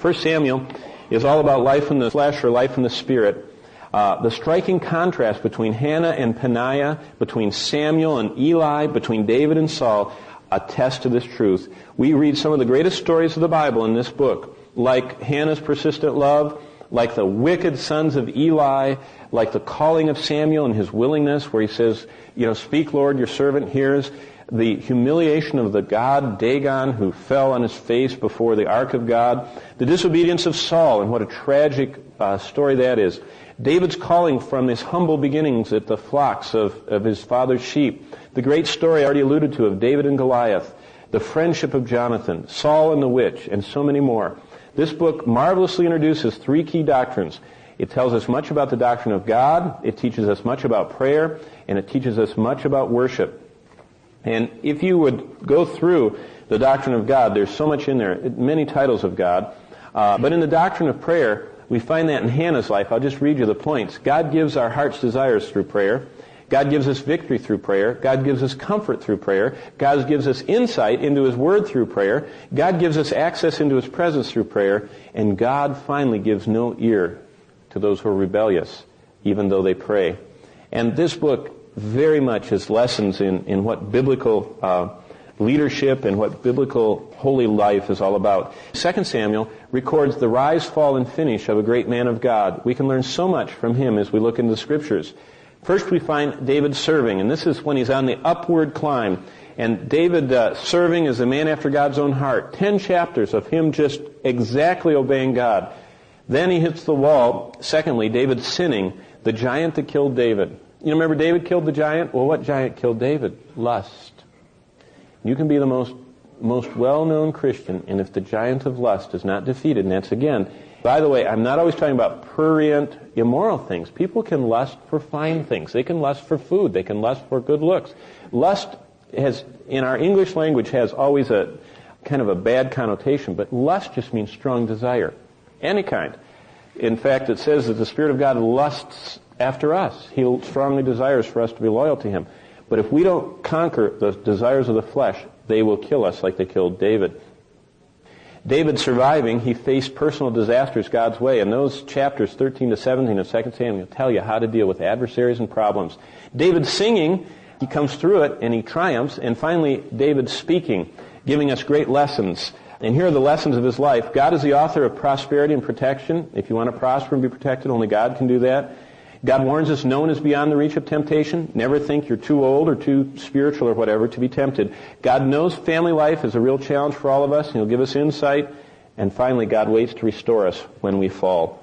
1 Samuel is all about life in the flesh or life in the spirit. The striking contrast between Hannah and Peniah, between Samuel and Eli, between David and Saul, attest to this truth. We read some of the greatest stories of the Bible in this book, like Hannah's persistent love, like the wicked sons of Eli, like the calling of Samuel and his willingness, where he says, speak, Lord, your servant hears. The humiliation of the god Dagon, who fell on his face before the ark of God. The disobedience of Saul, and what a tragic story that is. David's calling from his humble beginnings at the flocks of his father's sheep. The great story I already alluded to of David and Goliath. The friendship of Jonathan, Saul and the witch, and so many more. This book marvelously introduces three key doctrines. It tells us much about the doctrine of God, it teaches us much about prayer, and it teaches us much about worship. And if you would go through the doctrine of God, there's so much in there, many titles of God. But in the doctrine of prayer, we find that in Hannah's life. I'll just read you the points. God gives our heart's desires through prayer. God gives us victory through prayer. God gives us comfort through prayer. God gives us insight into His Word through prayer. God gives us access into His presence through prayer. And God finally gives no ear to those who are rebellious, even though they pray. And this book very much is lessons in what biblical leadership and what biblical holy life is all about. 2 Samuel records the rise, fall, and finish of a great man of God. We can learn so much from him as we look into the Scriptures. First we find David serving, and this is when he's on the upward climb. And David serving as a man after God's own heart. 10 chapters of him just exactly obeying God. Then he hits the wall. Secondly, David sinning, the giant that killed David. You remember David killed the giant? Well, what giant killed David? Lust. You can be the most well-known Christian, and if the giant of lust is not defeated, and that's again, by the way, I'm not always talking about prurient, immoral things. People can lust for fine things. They can lust for food. They can lust for good looks. Lust has, in our English language, has always a kind of a bad connotation, but lust just means strong desire. Any kind. In fact, it says that the Spirit of God lusts after us. He strongly desires for us to be loyal to Him. But if we don't conquer the desires of the flesh, they will kill us like they killed David. David surviving, he faced personal disasters God's way. And those chapters 13 to 17 of 2 Samuel tell you how to deal with adversaries and problems. David singing, he comes through it and he triumphs. And finally, David speaking, giving us great lessons. And here are the lessons of his life. God is the author of prosperity and protection. If you want to prosper and be protected, only God can do that. God warns us, no one is beyond the reach of temptation. Never think you're too old or too spiritual or whatever to be tempted. God knows family life is a real challenge for all of us, and He'll give us insight. And finally, God waits to restore us when we fall.